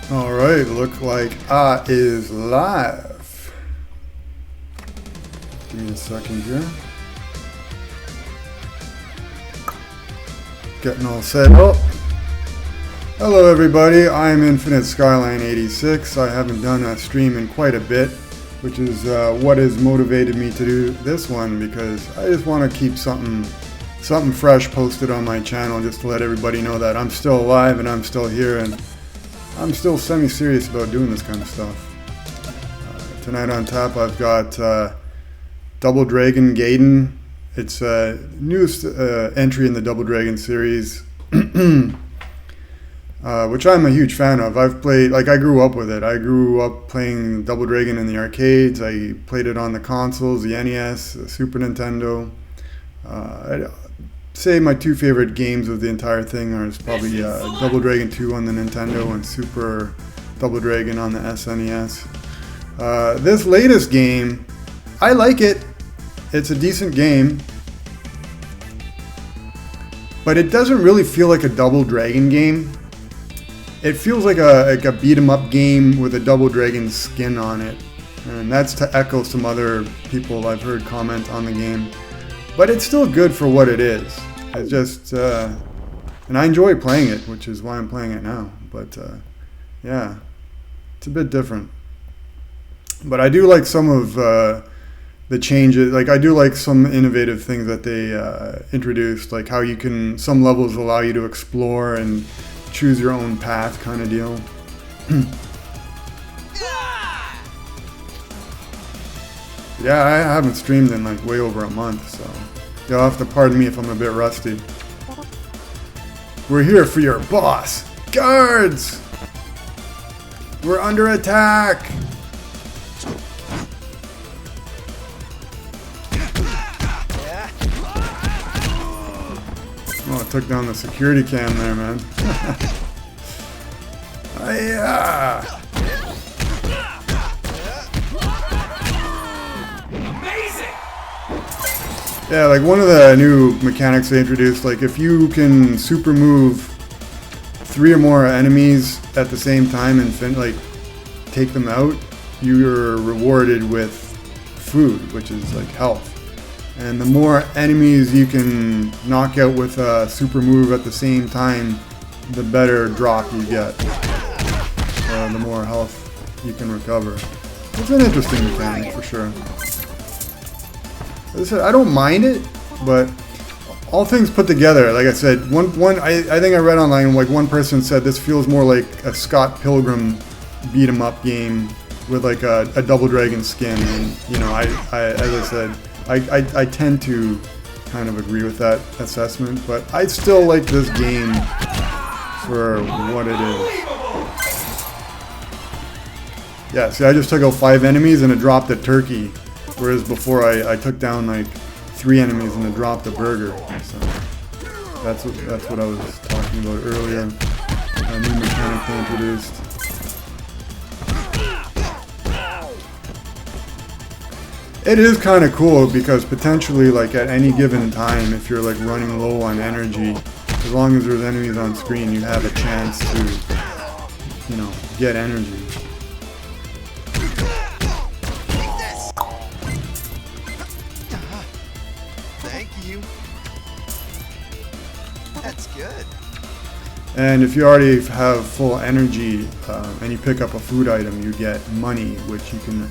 Alright, look like I is live. Give me a second here. Getting all set up. Hello everybody, I'm Infinite Skyline 86. I haven't done a stream in quite a bit, which is what has motivated me to do this one, because I just want to keep something fresh posted on my channel, just to let everybody know that I'm still alive and I'm still here, and I'm still semi-serious about doing this kind of stuff. Tonight on tap I've got Double Dragon Gaiden. It's a newest entry in the Double Dragon series, which I'm a huge fan of. I've played, like, I grew up with it. I grew up playing Double Dragon in the arcades. I played it on the consoles, the NES, the Super Nintendo. I'd say my two favorite games of the entire thing are probably Double Dragon 2 on the Nintendo and Super Double Dragon on the SNES. This latest game, I like it. It's a decent game, but it doesn't really feel like a Double Dragon game. It feels like a beat 'em up game with a Double Dragon skin on it, and that's to echo some other people I've heard comment on the game. But it's still good for what it is. It's just, and I enjoy playing it, which is why I'm playing it now. But yeah, it's a bit different. But I do like some of the changes. Like, I do like some innovative things that they introduced, like how you can, some levels allow you to explore and choose your own path, kind of deal. Yeah, I haven't streamed in like way over a month, so you'll have to pardon me if I'm a bit rusty. We're here for your boss. Guards! We're under attack! Oh, it took down the security cam there, man. Yeah. Yeah, like one of the new mechanics they introduced, like if you can super move 3 or more enemies at the same time and like take them out, you're rewarded with food, which is like health. And the more enemies you can knock out with a super move at the same time, the better drop you get. The more health you can recover. It's an interesting mechanic for sure. As I said, I don't mind it, but all things put together, like I said, I think I read online, like one person said this feels more like a Scott Pilgrim beat 'em up game with like a Double Dragon skin. And you know, as I said, I tend to kind of agree with that assessment, but I still like this game for what it is. Yeah, see, I just took out 5 enemies and it dropped a turkey. Whereas before I took down like 3 enemies and it dropped a burger. So that's what I was talking about earlier. A new mechanic they introduced. It is kind of cool because potentially, like at any given time, if you're like running low on energy, as long as there's enemies on screen, you have a chance to, you know, get energy. And if you already have full energy and you pick up a food item, you get money, which you can...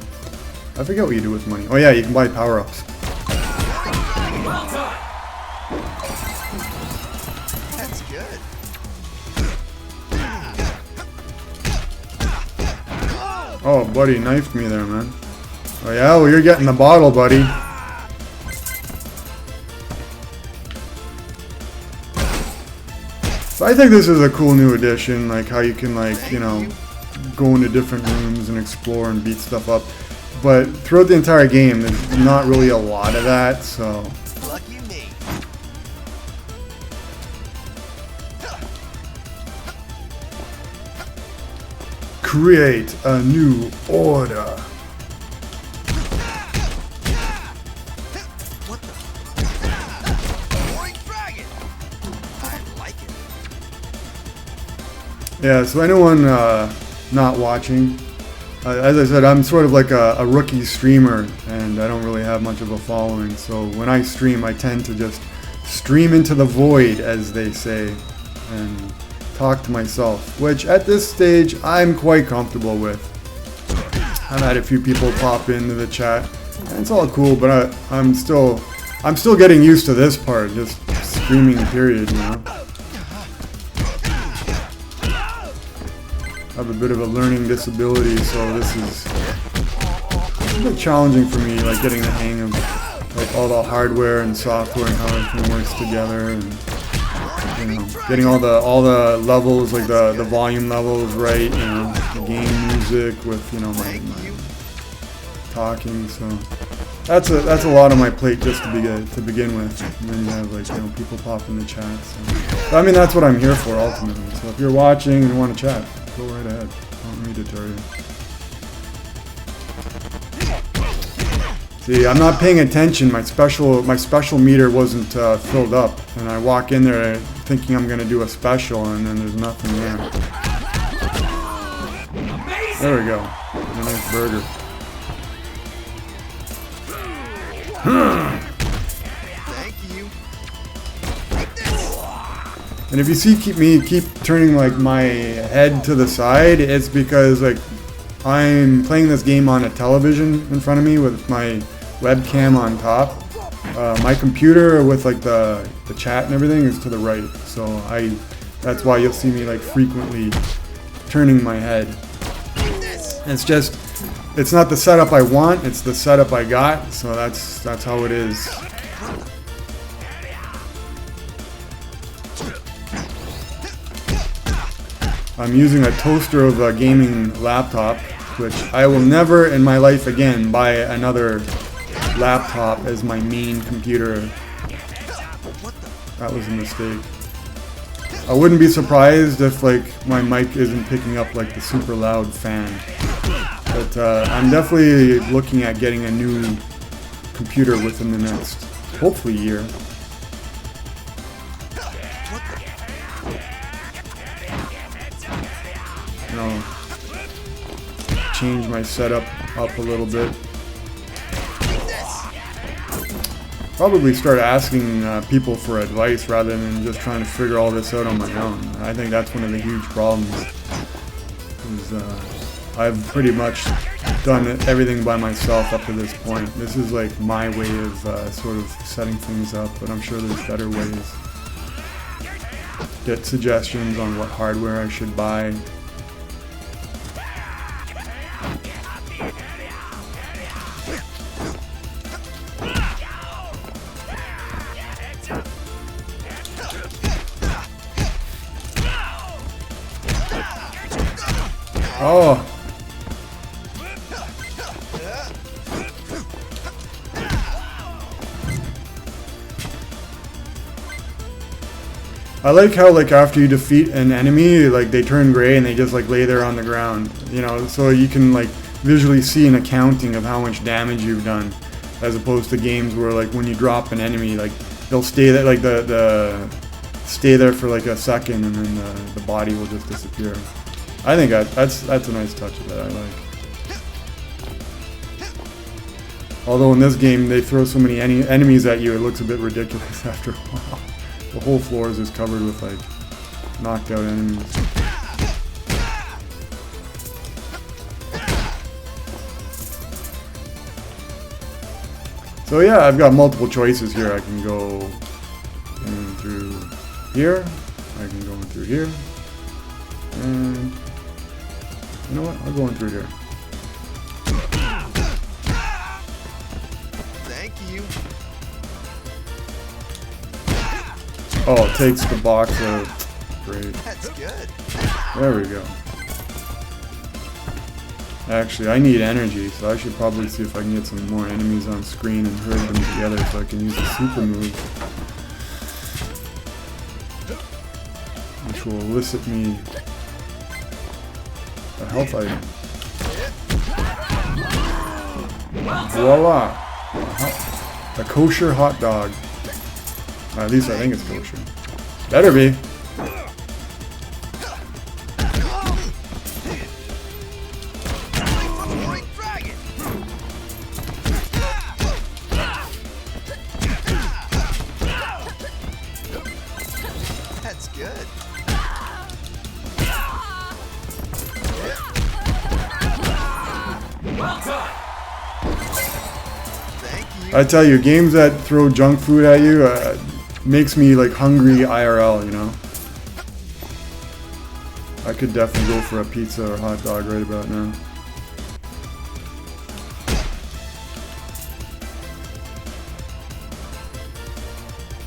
I forget what you do with money. Oh yeah, you can buy power-ups. That's good. Oh, buddy knifed me there, man. Oh yeah, well you're getting the bottle, buddy. So I think this is a cool new addition, like how you can, like, you know, go into different rooms and explore and beat stuff up. But throughout the entire game, there's not really a lot of that, so... Lucky me. Create a new order. Yeah, so anyone not watching. As I said, I'm sort of like a rookie streamer, and I don't really have much of a following. So when I stream, I tend to just stream into the void, as they say, and talk to myself, which at this stage I'm quite comfortable with. I've had a few people pop into the chat, and it's all cool, but I'm still getting used to this part, just streaming period, you know. I have a bit of a learning disability, so this is a bit challenging for me, like getting the hang of like all the hardware and software and how everything works together, and you know, getting all the levels, like the volume levels right, you know, the game music with, you know, my talking. So that's a lot on my plate just to begin with. And then you have, like, you know, people pop in the chat. So I mean, that's what I'm here for ultimately. So if you're watching and want to chat, go right ahead. Don't need to deter you. See, I'm not paying attention. My special meter wasn't filled up, and I walk in there thinking I'm gonna do a special, and then there's nothing there. There we go. A nice burger. Thank you. And if you see keep turning like my head to the side, it's because like I'm playing this game on a television in front of me with my webcam on top. My computer with like the chat and everything is to the right, so that's why you'll see me like frequently turning my head. It's not the setup I want, it's the setup I got, so that's how it is. I'm using a toaster of a gaming laptop, which I will never in my life again buy another laptop as my main computer. That was a mistake. I wouldn't be surprised if like my mic isn't picking up like the super loud fan. But I'm definitely looking at getting a new computer within the next, hopefully, year. You know, change my setup up a little bit. Probably start asking people for advice rather than just trying to figure all this out on my own. I think that's one of the huge problems. I've pretty much done everything by myself up to this point. This is like my way of sort of setting things up, but I'm sure there's better ways. Get suggestions on what hardware I should buy. Oh! I like how like after you defeat an enemy, like they turn gray and they just like lay there on the ground, you know, so you can like visually see an accounting of how much damage you've done, as opposed to games where like when you drop an enemy, like they'll stay there, like the stay there for like a second and then the body will just disappear. I think that's a nice touch that I like. Although in this game they throw so many enemies at you, it looks a bit ridiculous after a while. The whole floor is just covered with like knocked out enemies. So yeah, I've got multiple choices here. I can go in through here, I can go in through here, and you know what? I'll go in through here. Thank you. Oh, it takes the box out. Great. That's good. There we go. Actually, I need energy, so I should probably see if I can get some more enemies on screen and herd them together so I can use the super move, which will elicit me a health item. Voila! A kosher hot dog. At least I think it's kosher. Better be. I tell you, games that throw junk food at you makes me like hungry IRL, you know? I could definitely go for a pizza or hot dog right about now.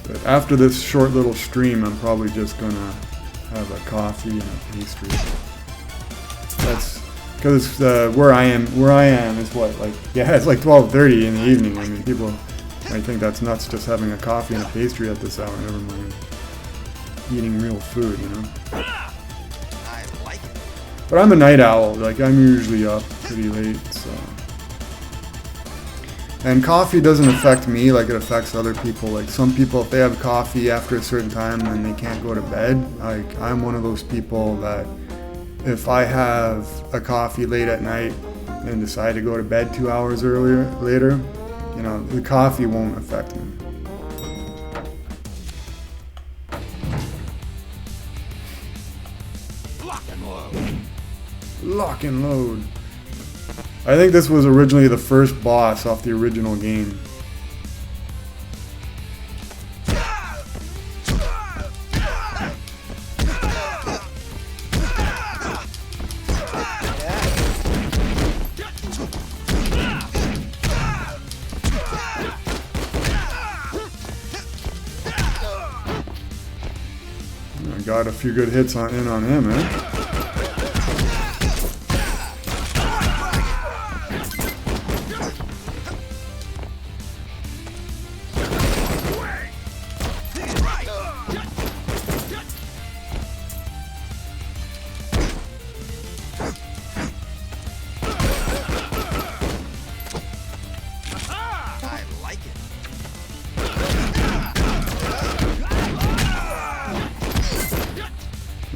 But after this short little stream, I'm probably just gonna have a coffee and a pastry. That's because where I am is what, like, yeah, it's like 12:30 in the evening. I mean, people might think that's nuts just having a coffee and a pastry at this hour. Never mind eating real food, you know. I like it. But I'm a night owl. Like, I'm usually up pretty late, so. And coffee doesn't affect me like it affects other people. Like, some people, if they have coffee after a certain time and they can't go to bed, like, I'm one of those people that if I have a coffee late at night and decide to go to bed 2 hours later, you know, the coffee won't affect me. Lock and load. Lock and load. I think this was originally the first boss off the original game. I got a few good hits on him, eh?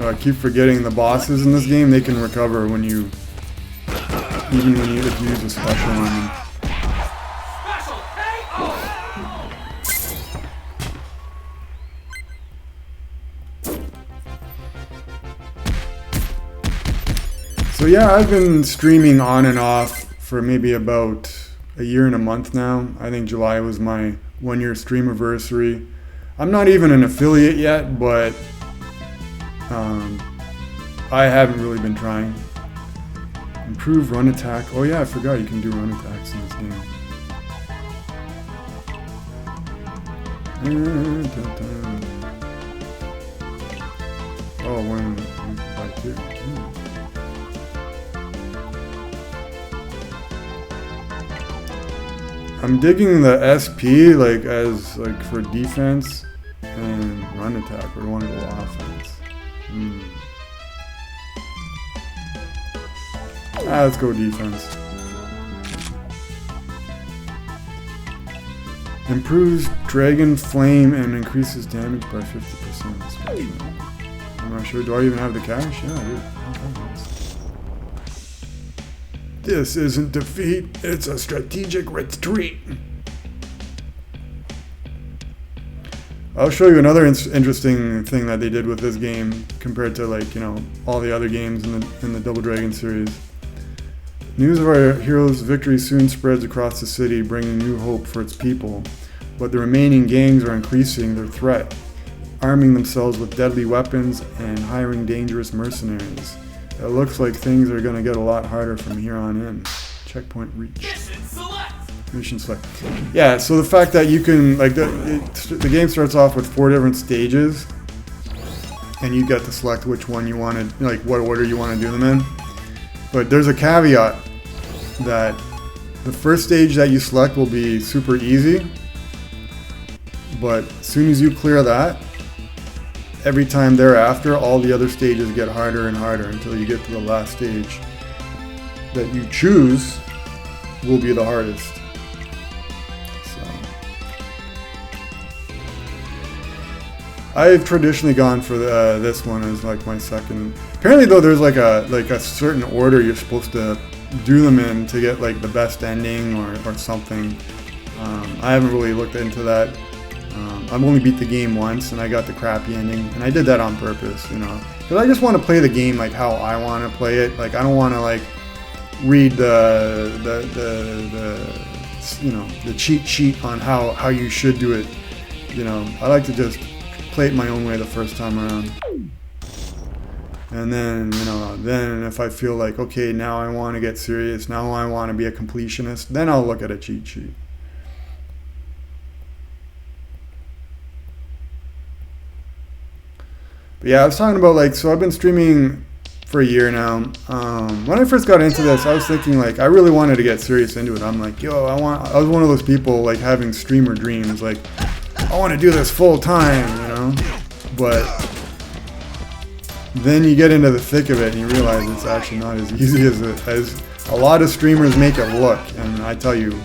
I keep forgetting the bosses in this game, they can recover when you, even when if you use a special on them. So yeah, I've been streaming on and off for maybe about a year and a month now. I think July was my 1-year stream anniversary. I'm not even an affiliate yet, but I haven't really been trying. Improve run attack. Oh yeah, I forgot you can do run attacks in this game. Oh, when by 2. I'm digging the SP like as like for defense and run attack. We want to go offense. Let's go defense. Improves Dragon Flame and increases damage by 50%. I'm not sure. Do I even have the cash? Yeah, I do. Okay. This isn't defeat, it's a strategic retreat. I'll show you another interesting thing that they did with this game compared to, like, you know, all the other games in the Double Dragon series. News of our hero's victory soon spreads across the city, bringing new hope for its people. But the remaining gangs are increasing their threat, arming themselves with deadly weapons and hiring dangerous mercenaries. It looks like things are going to get a lot harder from here on in. Checkpoint reached. Mission select. Yeah, so the fact that you can, like, the game starts off with 4 different stages, and you get to select which one you want to, like, what order you want to do them in. But there's a caveat that the first stage that you select will be super easy, but as soon as you clear that, every time thereafter, all the other stages get harder and harder until you get to the last stage that you choose will be the hardest. I've traditionally gone for this one as like my second. Apparently, though, there's like a certain order you're supposed to do them in to get like the best ending or something. I haven't really looked into that. I've only beat the game once, and I got the crappy ending, and I did that on purpose, you know, because I just want to play the game like how I want to play it. Like, I don't want to like read the you know, the cheat sheet on how you should do it. You know, I like to just play it my own way the first time around. And then, you know, then if I feel like, okay, now I want to get serious, now I want to be a completionist, then I'll look at a cheat sheet. But yeah, I was talking about, like, so I've been streaming for a year now. When I first got into this, I was thinking, like, I really wanted to get serious into it. I'm like, yo, I was one of those people, like, having streamer dreams, like, I want to do this full time, you know? But then you get into the thick of it and you realize it's actually not as easy as a lot of streamers make it look. And I tell you,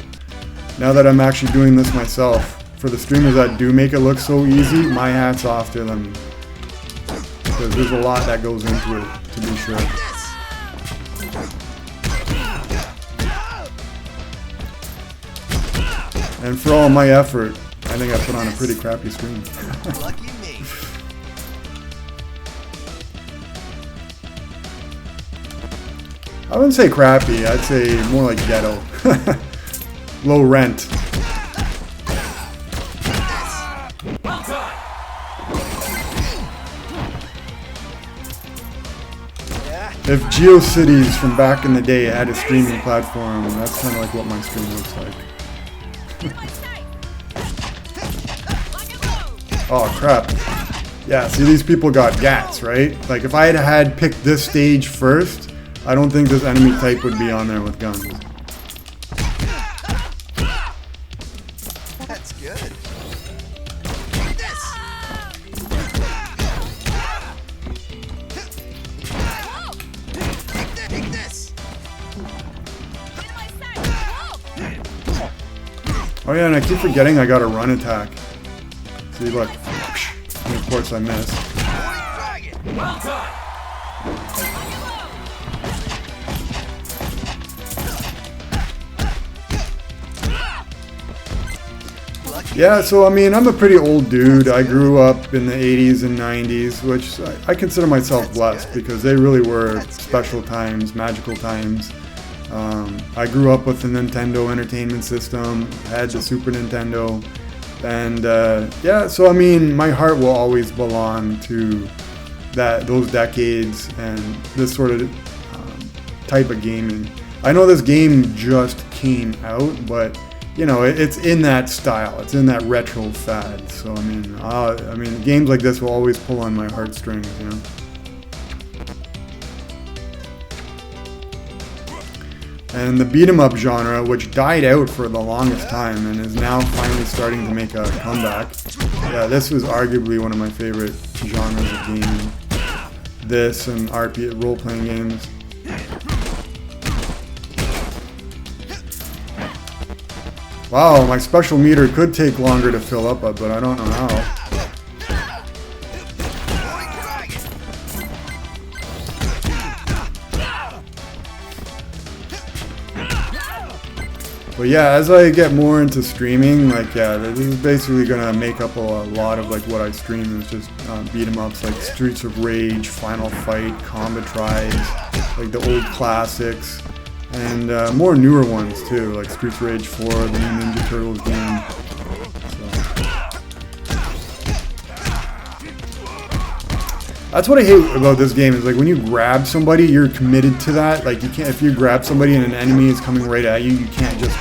now that I'm actually doing this myself, for the streamers that do make it look so easy, my hat's off to them. Because there's a lot that goes into it, to be sure. And for all my effort, I think I put on a pretty crappy stream. Lucky me. I wouldn't say crappy, I'd say more like ghetto. Low rent. If GeoCities from back in the day had a streaming platform, that's kind of like what my stream looks like. Oh crap. Yeah, see, these people got gats, right? Like, if I had picked this stage first, I don't think this enemy type would be on there with guns. That's good. Take this. Oh yeah, and I keep forgetting I got a run attack. See, look. And of course I miss. Well done. Yeah, so I mean, I'm a pretty old dude. I grew up in the 80s and 90s, which I consider myself blessed because they really were special times, magical times. I grew up with the Nintendo Entertainment System, had the Super Nintendo, and yeah, so I mean, my heart will always belong to those decades and this sort of type of gaming. I know this game just came out, but you know, it's in that style. It's in that retro fad. So I mean, games like this will always pull on my heartstrings, you know. And the beat 'em up genre, which died out for the longest time and is now finally starting to make a comeback. Yeah, this was arguably one of my favorite genres of gaming. This and RP role-playing games. Wow, my special meter could take longer to fill up, but I don't know how. But yeah, as I get more into streaming, like, yeah, this is basically gonna make up a lot of like what I stream is just beat 'em ups like Streets of Rage, Final Fight, Combat Tribes, like the old classics. And more newer ones too, like Streets of Rage 4, the new Ninja Turtles game. So. That's what I hate about this game is like when you grab somebody, you're committed to that. Like you can't, if you grab somebody and an enemy is coming right at you, you can't just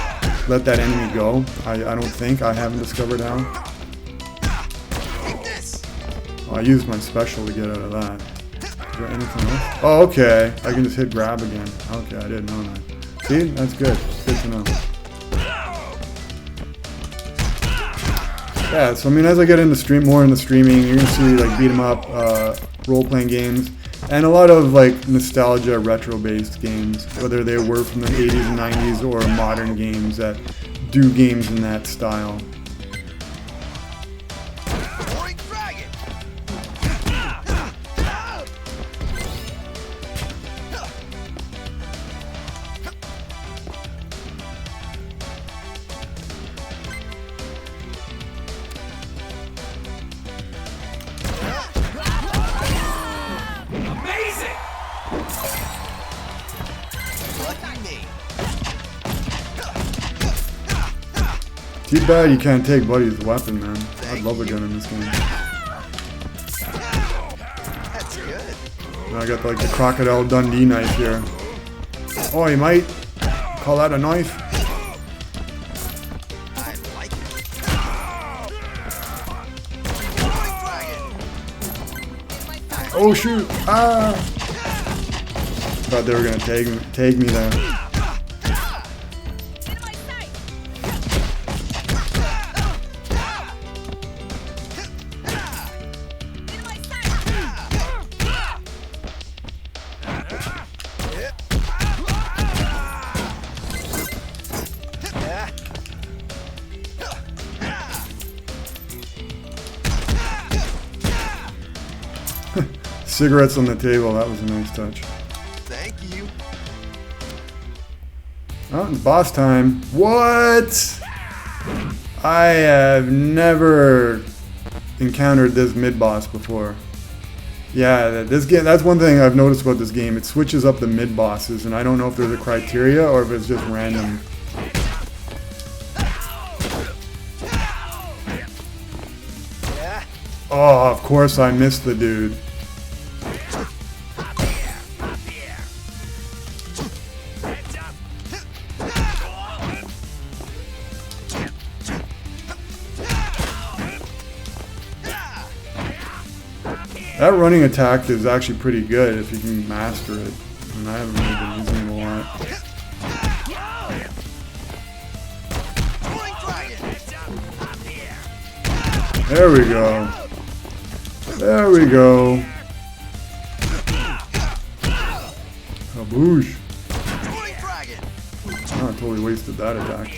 let that enemy go. I don't think. I haven't discovered how. Oh, I used my special to get out of that. Is there anything else? Oh, okay. I can just hit grab again. Okay, I didn't know that. See? That's good. Good to know. Yeah, so I mean, as I get into more into streaming, you're gonna see like beat 'em up, role-playing games, and a lot of like nostalgia, retro-based games, whether they were from the 80s and 90s or modern games that do games in that style. Too bad you can't take Buddy's weapon, man. I'd love a gun in this game. That's good. And I got like the Crocodile Dundee knife here. Oh, you might call that a knife? I like it. Double Dragon. Oh shoot! Ah! Thought they were gonna tag me there. Cigarettes on the table, that was a nice touch. Thank you. Oh, it's boss time. What? I have never encountered this mid-boss before. Yeah, this game, that's one thing I've noticed about this game. It switches up the mid-bosses, and I don't know if there's a criteria or if it's just random. Oh, of course I missed the dude. That running attack is actually pretty good if you can master it, and I haven't really been using it a lot. There we go. There we go. Kaboosh. Oh, I totally wasted that attack.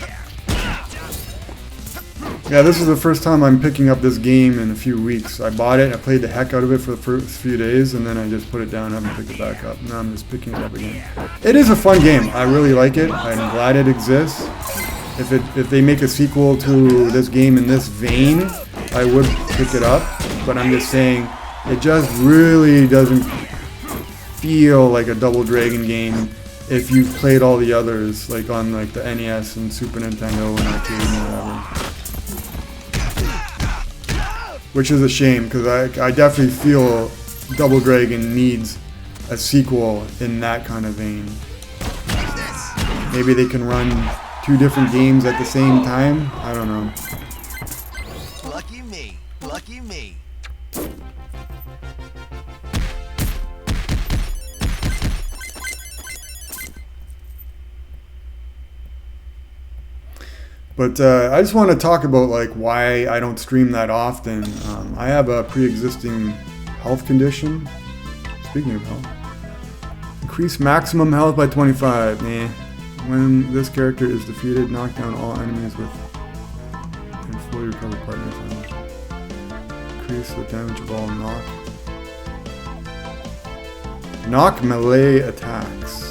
Yeah, this is the first time I'm picking up this game in a few weeks. I bought it, I played the heck out of it for the first few days, and then I just put it down, haven't picked it back up. Now I'm just picking it up again. It is a fun game. I really like it. I'm glad it exists. If they make a sequel to this game in this vein, I would pick it up. But I'm just saying, it just really doesn't feel like a Double Dragon game if you've played all the others, like on like the NES and Super Nintendo and arcade and whatever. Which is a shame, because I definitely feel Double Dragon needs a sequel in that kind of vein. Maybe they can run two different games at the same time? I don't know. Lucky me. Lucky me. But I just want to talk about like why I don't stream that often. I have a pre-existing health condition. Speaking of health, increase maximum health by 25. Nah. When this character is defeated, knock down all enemies with and fully recover partner damage. Increase the damage of all knock melee attacks.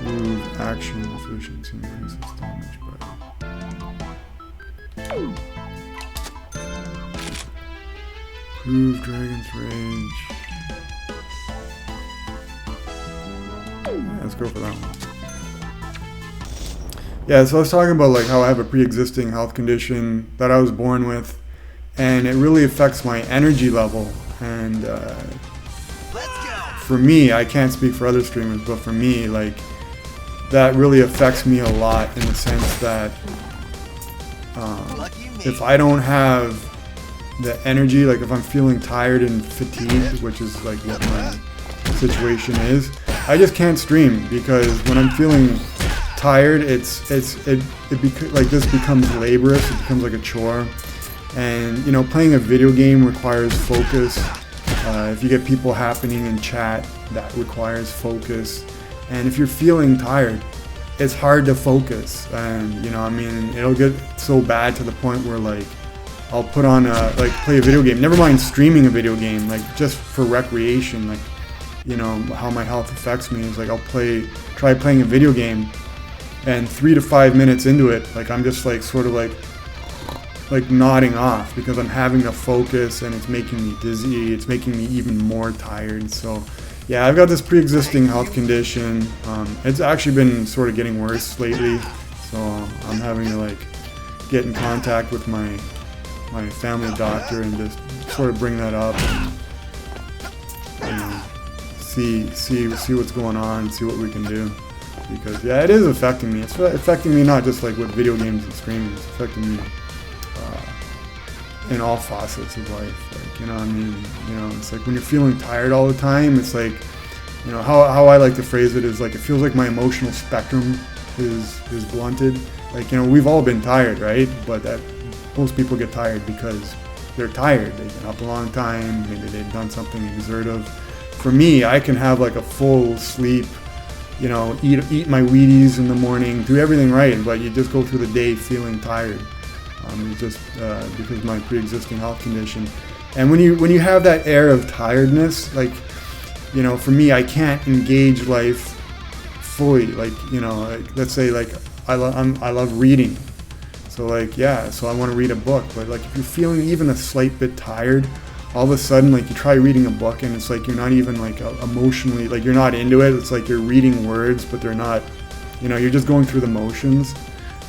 Move action efficiency increases damage by. Improve Dragon's Rage. Yeah, let's go for that one. Yeah, so I was talking about like how I have a pre-existing health condition that I was born with, and it really affects my energy level. And for me, I can't speak for other streamers, but for me, like, that really affects me a lot in the sense that if I don't have the energy, like if I'm feeling tired and fatigued, which is like what my situation is, I just can't stream, because when I'm feeling tired, like this becomes laborious. It becomes like a chore, and you know, playing a video game requires focus. If you get people happening in chat, that requires focus. And if you're feeling tired, it's hard to focus. And you know, I mean, it'll get so bad to the point where like I'll put on play a video game. Never mind streaming a video game, like just for recreation. Like, you know, how my health affects me is like I'll try playing a video game, and 3 to 5 minutes into it, like I'm just like sort of like nodding off because I'm having to focus, and it's making me dizzy. It's making me even more tired. So yeah, I've got this pre-existing health condition. It's actually been sort of getting worse lately So I'm having to like get in contact with my family doctor and just sort of bring that up and, you know, see what's going on, see what we can do. Because yeah, it is affecting me. It's affecting me not just like with video games and streaming. It's affecting me in all facets of life. Like, you know what I mean? You know, it's like when you're feeling tired all the time, it's like, you know, how I like to phrase it is like, it feels like my emotional spectrum is blunted. Like, you know, we've all been tired, right? But most people get tired because they're tired. They've been up a long time, maybe they've done something exertive. For me, I can have like a full sleep, you know, eat my Wheaties in the morning, do everything right, but you just go through the day feeling tired. Just because of my pre-existing health condition. And when you have that air of tiredness, like, you know, for me, I can't engage life fully. Like, you know, like, let's say like I love reading, so like, yeah, so I want to read a book, but like if you're feeling even a slight bit tired, all of a sudden like you try reading a book and it's like you're not even like emotionally, like you're not into it. It's like you're reading words, but they're not, you know, you're just going through the motions.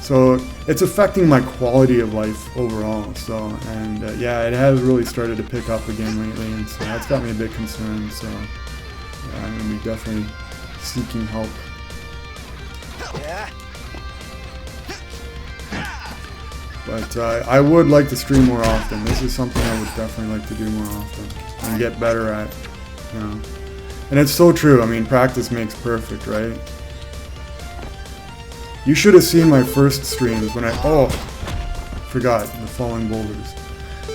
So it's affecting my quality of life overall. So, and yeah, it has really started to pick up again lately, and so that's got me a bit concerned. So yeah, I'm gonna be definitely seeking help. Yeah. But I would like to stream more often. This is something I would definitely like to do more often and get better at, you know. And it's so true. I mean, practice makes perfect, right? You should have seen my first streams when forgot the falling boulders.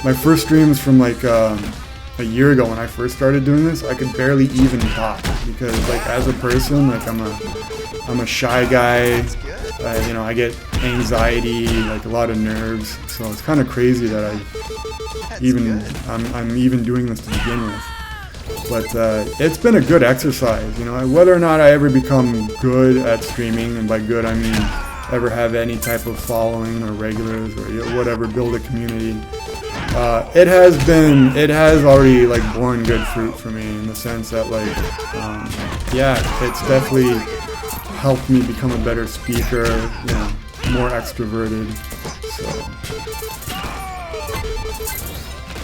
My first streams from like a year ago when I first started doing this, I could barely even talk because like as a person, like I'm a shy guy. You know, I get anxiety, like a lot of nerves. So it's kind of crazy that I'm even doing this to begin with. But it's been a good exercise, you know. Whether or not I ever become good at streaming, and by good I mean ever have any type of following or regulars or whatever, build a community, it has already like borne good fruit for me in the sense that like, yeah, it's definitely helped me become a better speaker, you know, more extroverted. So,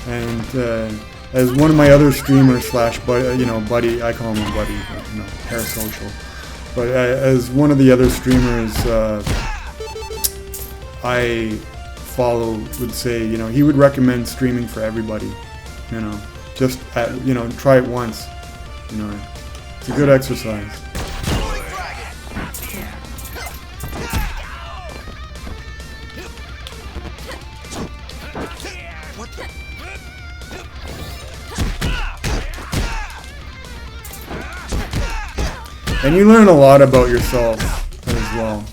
and as one of my other streamers buddy, I call him a buddy, but, you know, parasocial. But as one of the other streamers I follow would say, you know, he would recommend streaming for everybody. You know, just you know, try it once. You know, it's a good exercise. And you learn a lot about yourself as well.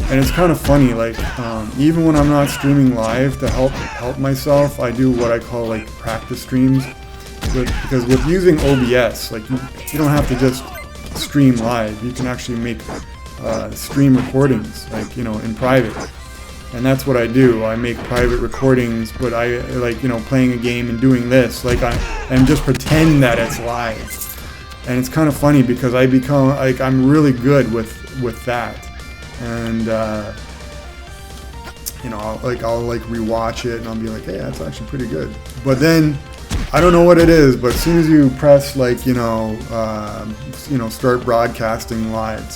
And it's kind of funny, like even when I'm not streaming live, to help myself, I do what I call like practice streams. Because with using OBS, like you don't have to just stream live. You can actually make stream recordings, like, you know, in private. And that's what I do. I make private recordings, but I like, you know, playing a game and doing this, like and just pretend that it's live. And it's kind of funny because I become like, I'm really good with that. And you know, I'll rewatch it and I'll be like, hey, that's actually pretty good. But then I don't know what it is, but as soon as you press like, you know, start broadcasting live, as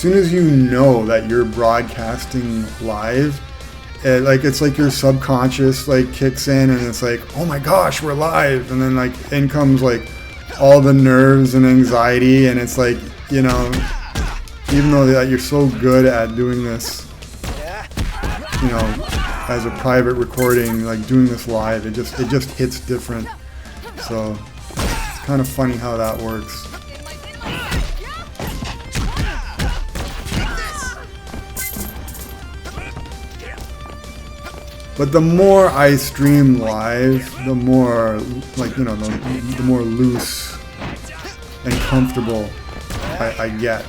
soon as you know that you're broadcasting live, it's like your subconscious like kicks in and it's like, oh my gosh, we're live. And then like in comes like all the nerves and anxiety, and it's like, you know, even though that you're so good at doing this, you know, as a private recording, like doing this live, it just hits different. So it's kind of funny how that works. But the more I stream live, the more, like, you know, the more loose and comfortable I get.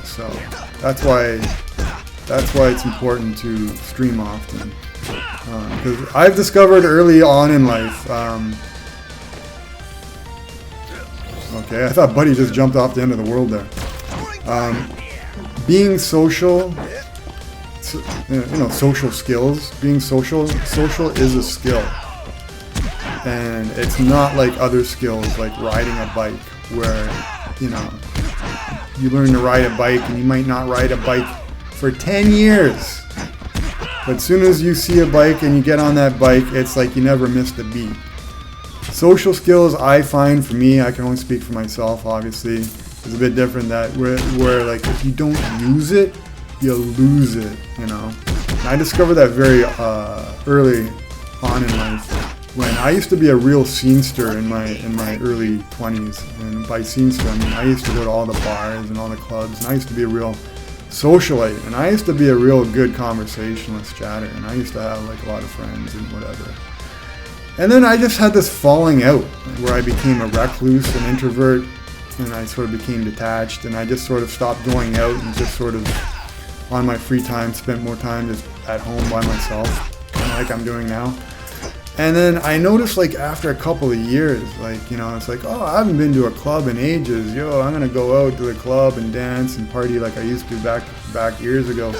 So that's why it's important to stream often. Because I've discovered early on in life. Okay, I thought Buddy just jumped off the end of the world there. Being social, social skills. Being social is a skill, and it's not like other skills like riding a bike, where you learn to ride a bike and you might not ride a bike for 10 years, but as soon as you see a bike and you get on that bike, it's like you never missed a beat. Social skills, I find, for me, I can only speak for myself, obviously, is a bit different. That where like if you don't use it, you lose it. And I discovered that very early on in life, when I used to be a real scenester in my early 20s. And by scenester, I mean I used to go to all the bars and all the clubs, and I used to be a real socialite, and I used to be a real good conversationalist chatter, and I used to have like a lot of friends and whatever. And then I just had this falling out where I became a recluse, an introvert, and I sort of became detached, and I just sort of stopped going out and just sort of on my free time spent more time just at home by myself, kind of like I'm doing now. And then I noticed, like, after a couple of years, like, it's like, oh, I haven't been to a club in ages. Yo, I'm gonna go out to the club and dance and party like I used to back years ago.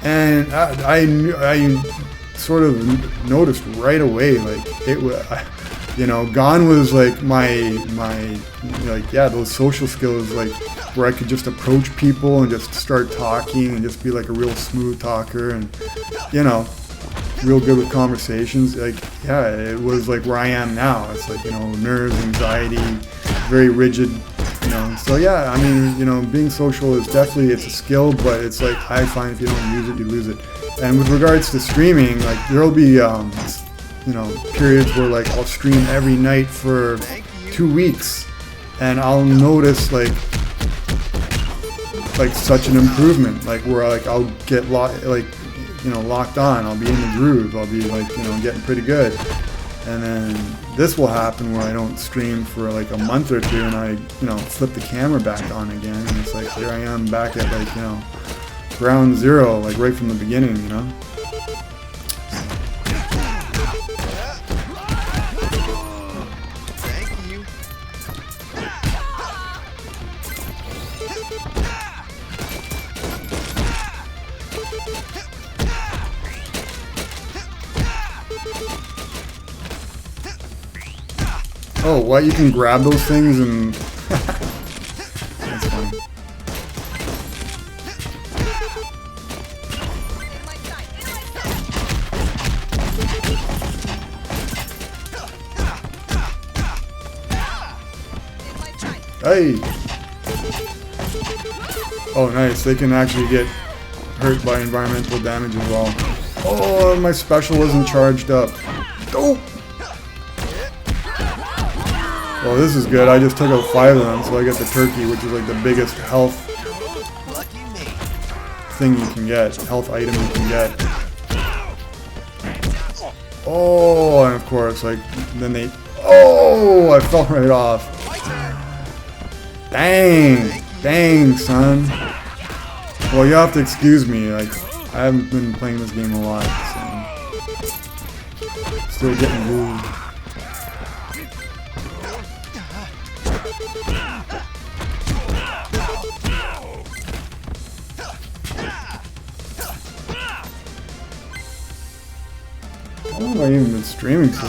And I sort of noticed right away, like, it was, gone was like my like, yeah, those social skills, like, where I could just approach people and just start talking and just be like a real smooth talker and, real good with conversations. Like, yeah, it was like where I am now. It's like, nerves, anxiety, very rigid, So yeah, I mean, being social is definitely, it's a skill, but it's like, I find if you don't use it, you lose it. And with regards to streaming, like, there'll be, periods where, like, I'll stream every night for 2 weeks, and I'll notice, like such an improvement, like, where, like, I'll get locked on, I'll be in the groove, I'll be like, getting pretty good. And then this will happen where I don't stream for like a month or two, and I, flip the camera back on again, and it's like, here I am back at, like, ground zero, like right from the beginning, Oh, what? You can grab those things and... That's funny. Hey! Oh, nice. They can actually get hurt by environmental damage as well. Oh, my special isn't charged up. Oh! Well, this is good. I just took out 5 of them, so I get the turkey, which is like the biggest health thing you can get, health item you can get. Oh, and of course, like, then they... Oh, I fell right off. Dang, son. Well, you have to excuse me. Like, I haven't been playing this game a lot, so... Still getting moved. How long have I even been streaming for?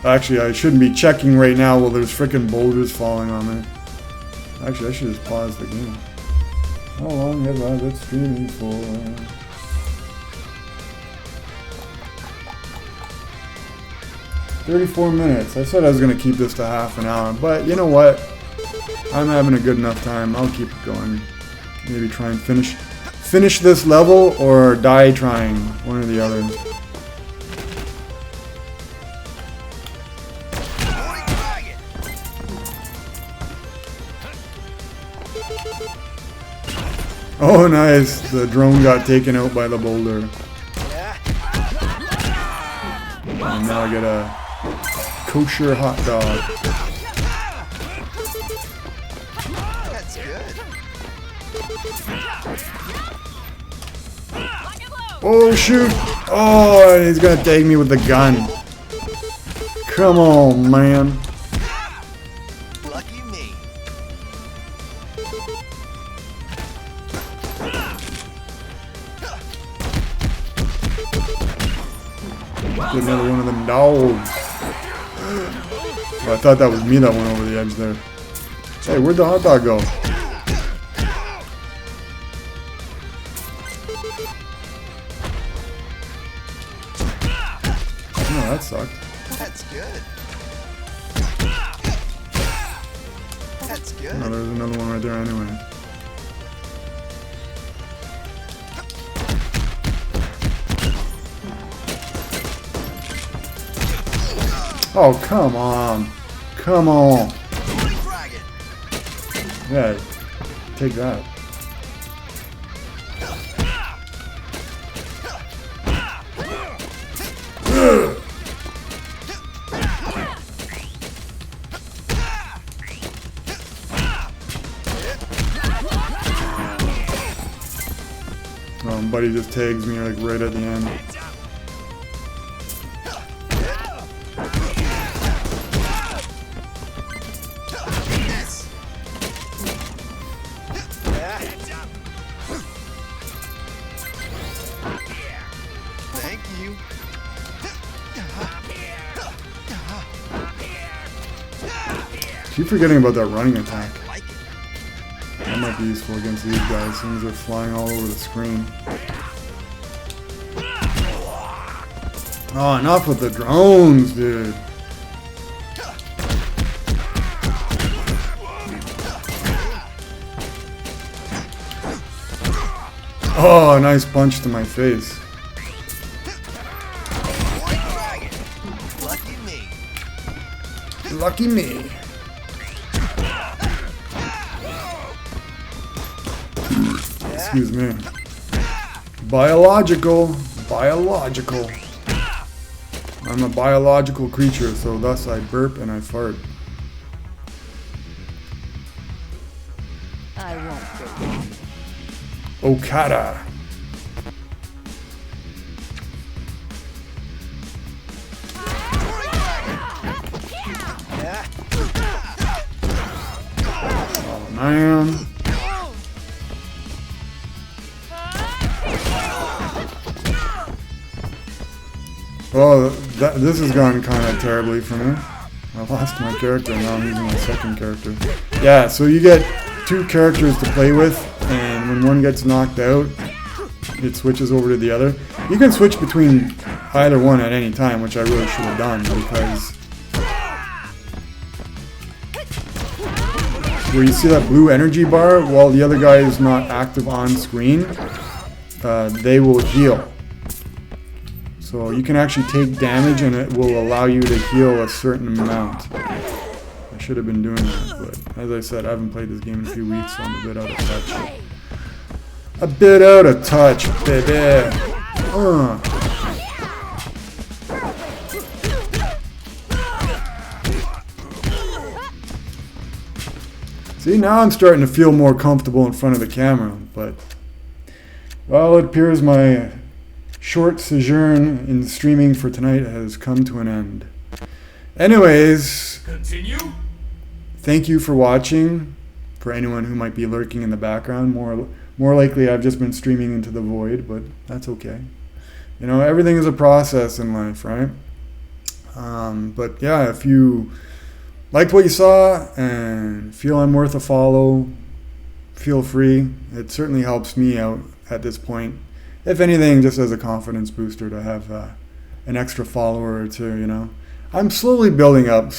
Actually, I shouldn't be checking right now while there's frickin' boulders falling on me. Actually, I should just pause the game. How long have I been streaming for? 34 minutes. I said I was going to keep this to half an hour, but you know what? I'm having a good enough time. I'll keep it going. Maybe try and finish this level or die trying. One or the other. Oh, nice. The drone got taken out by the boulder. And now I get a kosher hot dog. That's good. Oh, shoot. Oh, and he's going to take me with the gun. Come on, man. Lucky me. Get another one of them dogs. Oh, I thought that was me that went over the edge there. Hey, where'd the hot dog go? Oh, that sucked. That's good. That's good. Oh, there's another one right there anyway. Oh, come on. Come on. Yeah, take that. Buddy just tags me like right at the end. Thank you. Keep forgetting about that running attack. That might be useful against these guys as soon as they're flying all over the screen. Oh, enough with the drones, dude. Oh, nice punch to my face. Lucky me. Lucky me. Excuse me. Biological. I'm a biological creature, so thus I burp and I fart. I won't burp. Okada. Oh man. Well, this has gone kind of terribly for me. I lost my character, now I'm using my second character. Yeah, so you get two characters to play with, and when one gets knocked out, it switches over to the other. You can switch between either one at any time, which I really should have done, because where you see that blue energy bar, while the other guy is not active on screen, they will heal. So you can actually take damage and it will allow you to heal a certain amount. I should have been doing that, but as I said, I haven't played this game in a few weeks, so I'm a bit out of touch. A bit out of touch, baby. See, now I'm starting to feel more comfortable in front of the camera, but well, it appears my short sojourn in streaming for tonight has come to an end. Anyways, continue. Thank you for watching. For anyone who might be lurking in the background, more likely I've just been streaming into the void, but that's okay. You know, everything is a process in life, right? But yeah, if you liked what you saw and feel I'm worth a follow, feel free. It certainly helps me out at this point. If anything, just as a confidence booster to have an extra follower or two, you know. I'm slowly building up,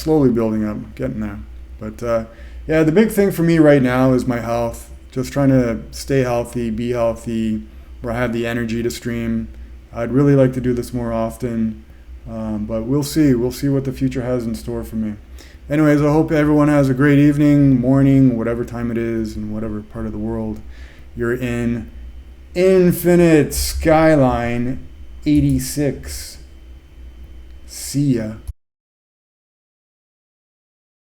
getting there. But yeah, the big thing for me right now is my health. Just trying to stay healthy, be healthy, where I have the energy to stream. I'd really like to do this more often, but we'll see. We'll see what the future has in store for me. Anyways, I hope everyone has a great evening, morning, whatever time it is, in whatever part of the world you're in. Infinite Skyline 86. See ya.